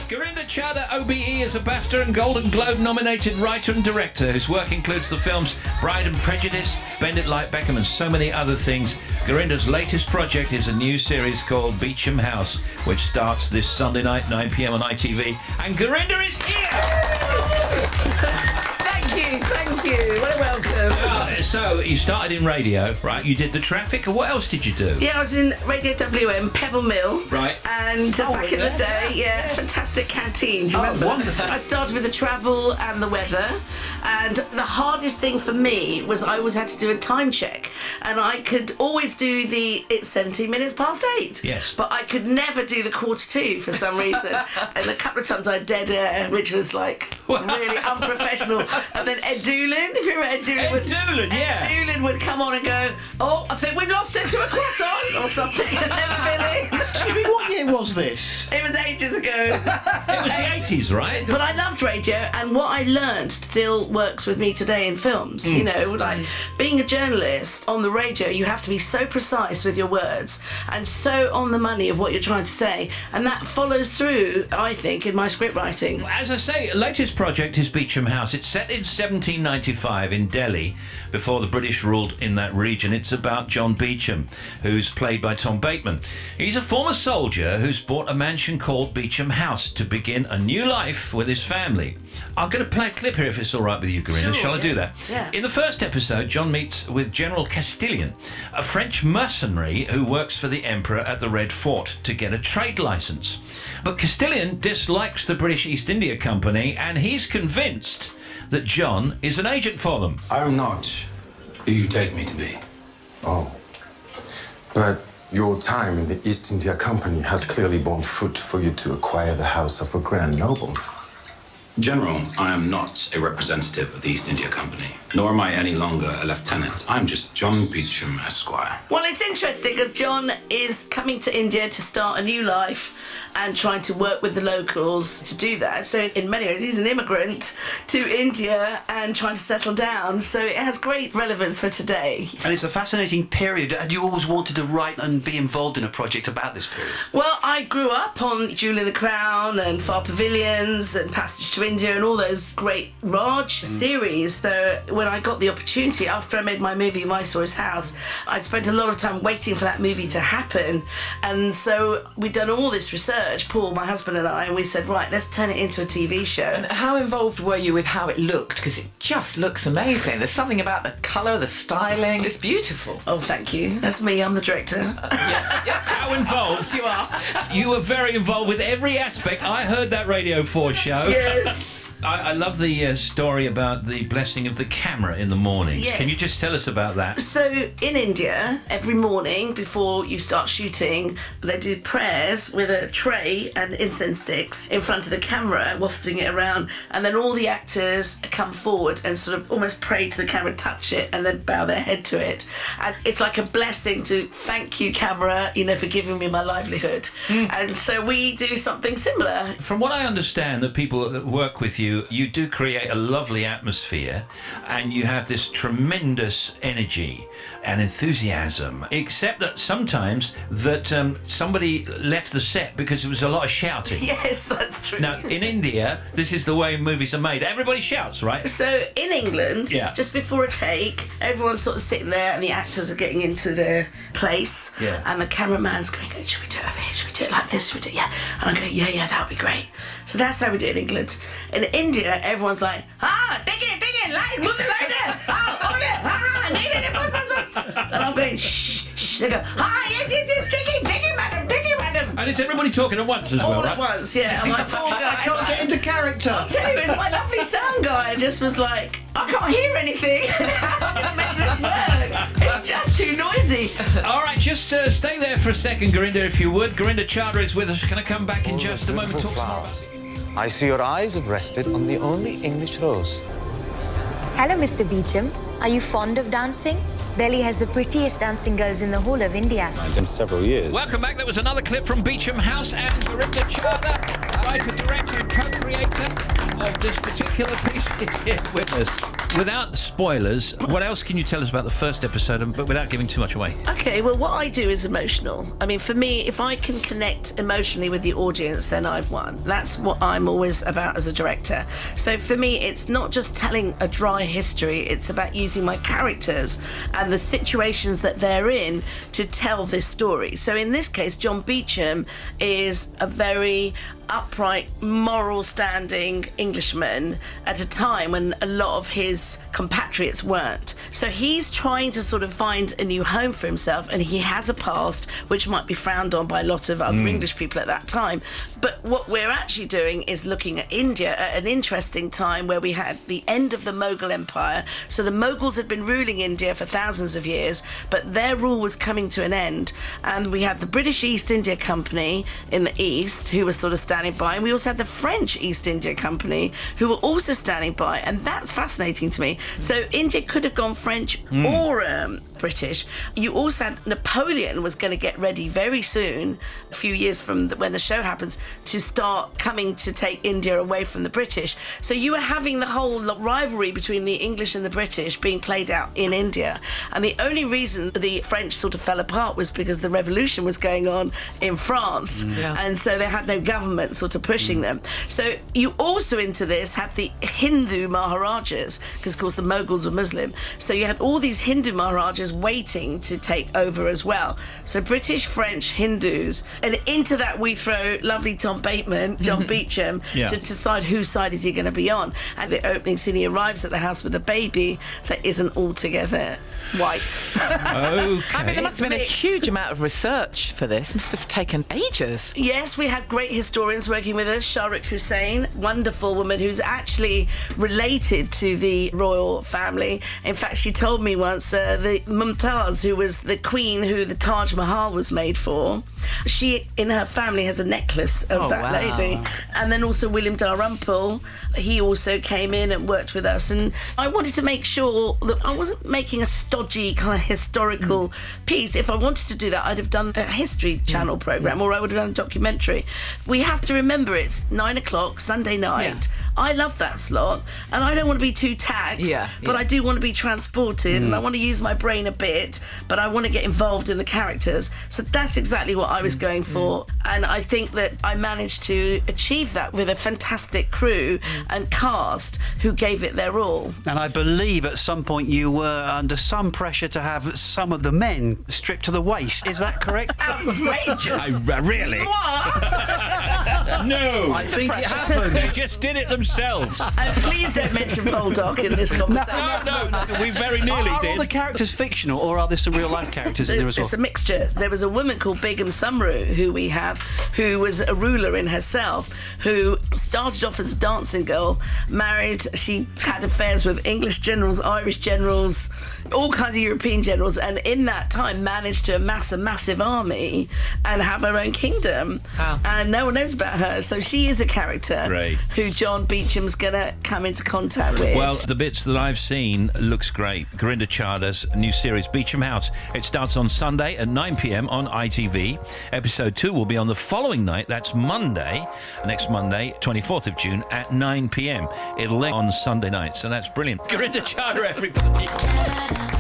Gurinder Chadha OBE is a BAFTA and Golden Globe nominated writer and director whose work includes the films Pride and Prejudice, Bend It Like Beckham and so many other things. Gurinder's latest project is a new series called Beecham House, which starts this Sunday night, 9 p.m. on ITV. And Gurinder is here! Thank you. What a welcome. So, you started in radio, right? You did the traffic, and what else did you do? Yeah, I was in Radio WM, Pebble Mill. Right. And back in the day, fantastic canteen, do you remember? Wonderful. I started with the travel and the weather, and the hardest thing for me was I always had to do a time check, and I could always do it's 17 minutes past 8. Yes. But I could never do the 1:45 for some reason. And a couple of times I had dead air, which was like really unprofessional. And then Ed Doolin, if you remember Ed Doolin. Ed Doolin would come on and go, oh, I think we've lost it to a croissant or something. And then fill in. Jimmy, what year was this? It was ages ago. It was the 80s, right? But I loved radio, and what I learned still works with me today in films. You know, like being a journalist on the radio, you have to be so precise with your words and so on the money of what you're trying to say, and that follows through, I think, in my script writing. As I say, latest project is Beecham House. It's set in 1795 in Delhi, before the British ruled in that region. It's about John Beecham, who's played by Tom Bateman. He's a former soldier who's bought a mansion called Beecham House to begin a new life with his family. I'm going to play a clip here if it's all right with you, Gurinder. Sure, Shall I do that? Yeah. In the first episode, John meets with General Castilian, a French mercenary who works for the Emperor at the Red Fort to get a trade license. But Castilian dislikes the British East India Company, and he's convinced that John is an agent for them. I am not who you take me to be. Oh. But your time in the East India Company has clearly borne fruit for you to acquire the house of a grand noble. General, I am not a representative of the East India Company, nor am I any longer a lieutenant. I'm just John Beecham, Esquire. Well, it's interesting because John is coming to India to start a new life and trying to work with the locals to do that. So in many ways, he's an immigrant to India and trying to settle down. So it has great relevance for today. And it's a fascinating period. Had you always wanted to write and be involved in a project about this period? Well, I grew up on Jewel in the Crown and Far Pavilions and Passage to India and all those great Raj series. So when I got the opportunity, after I made my movie Viceroy's House, I'd spent a lot of time waiting for that movie to happen. And so we'd done all this research, Paul, my husband and I, and we said, right, let's turn it into a TV show. And how involved were you with how it looked? Because it just looks amazing. There's something about the colour, the styling. It's beautiful. Oh, thank you. That's me, I'm the director. How involved? You are. You were very involved with every aspect. I heard that Radio 4 show. Yes. I love the story about the blessing of the camera in the mornings. Yes. Can you just tell us about that? So in India, every morning before you start shooting, they do prayers with a tray and incense sticks in front of the camera, wafting it around, and then all the actors come forward and sort of almost pray to the camera, touch it, and then bow their head to it. And it's like a blessing to thank you, camera, for giving me my livelihood. And so we do something similar. From what I understand, the people that work with you do create a lovely atmosphere, and you have this tremendous energy and enthusiasm, except that sometimes somebody left the set because there was a lot of shouting. Yes, that's true. Now, in India, this is the way movies are made. Everybody shouts, right? So in England, Yeah. just before a take, everyone's sort of sitting there and the actors are getting into their place. Yeah. And the cameraman's going, should we do it over here? Should we do it like this? Should we do it? Yeah. And I'm going, yeah, that would be great. So that's how we do it in England. In India, everyone's like, take it, light, move the light there. Over there. Need it, buzz. And I'm going, shh. They go, yes, take it, madam. And it's everybody talking at once as well, All right? at once, yeah. I'm like, poor guy. I can't get into character. I tell you, it's my lovely sound guy. Just was like, I can't hear anything. How can I make this work? It's just too noisy. All right, just stay there for a second, Gurinder, if you would. Gurinder Chadha is with us. Can I come back in just a moment? Talk Flowers. I see your eyes have rested on the only English rose. Hello, Mr. Beecham. Are you fond of dancing? Delhi has the prettiest dancing girls in the whole of India. In several years. Welcome back. That was another clip from Beecham House, and Gurinder Chadha, writer, director and co-creator of this particular piece, is here with us. Without spoilers, what else can you tell us about the first episode, but without giving too much away? Okay, well, what I do is emotional. I mean, for me, if I can connect emotionally with the audience, then I've won. That's what I'm always about as a director. So for me, it's not just telling a dry history, it's about using my characters and the situations that they're in to tell this story. So in this case, John Beecham is a very upright, moral standing Englishman at a time when a lot of his compatriots weren't. So he's trying to sort of find a new home for himself, and he has a past which might be frowned on by a lot of other English people at that time. But what we're actually doing is looking at India at an interesting time where we had the end of the Mughal Empire. So the Mughals had been ruling India for thousands of years, but their rule was coming to an end. And we had the British East India Company in the east, who was sort of standing by, and we also had the French East India Company, who were also standing by, and that's fascinating to me. So India could have gone French or British. You also had Napoleon was going to get ready very soon, a few years from when the show happens, to start coming to take India away from the British. So you were having the whole rivalry between the English and the British being played out in India. And the only reason the French sort of fell apart was because the revolution was going on in France. And so they had no government sort of pushing them. So you also into this had the Hindu Maharajas, because of course the Mughals were Muslim. So you had all these Hindu Maharajas waiting to take over as well. So British, French, Hindus, and into that we throw lovely Tom Bateman, John Beecham, to decide whose side is he going to be on. And the opening scene, he arrives at the house with a baby that isn't altogether white. Okay. I mean, there must have been a huge amount of research for this. Must have taken ages. Yes, we had great historians working with us. Shahrukh Hussain, wonderful woman who's actually related to the royal family. In fact, she told me once, the Mumtaz, who was the queen who the Taj Mahal was made for, she, in her family, has a necklace of that lady. And then also William Dalrymple, he also came in and worked with us. And I wanted to make sure that I wasn't making a stodgy kind of historical piece. If I wanted to do that, I'd have done a History Channel programme, or I would have done a documentary. We have to remember it's 9 o'clock, Sunday night. I love that slot, and I don't want to be too taxed, but I do want to be transported, and I want to use my brain a bit, but I want to get involved in the characters. So that's exactly what I was going for, and I think that I managed to achieve that with a fantastic crew and cast who gave it their all. And I believe at some point you were under some pressure to have some of the men stripped to the waist. Is that correct? Outrageous! Really? No! I think it happened. They just did it themselves. And please don't mention Poldock in this conversation. No, we very nearly Are did. all the characters fictional, or are there some real life characters in there as well? It's a mixture. There was a woman called Begum Sumru, who we have, who was a ruler in herself, who started off as a dancing girl, married, she had affairs with English generals, Irish generals, all kinds of European generals, and in that time managed to amass a massive army and have her own kingdom. Wow. And no one knows about her, so she is a character who John Beecham's gonna come into contact with. Well, the bits that I've seen looks great. Gurinder Chadha's new series, Beecham House. It starts on Sunday at 9 p.m. on ITV. Episode 2 will be on the following night. That's Monday, next Monday, 24th of June at 9 p.m. It'll end on Sunday night, so that's brilliant. Gurinder Chadha, everybody.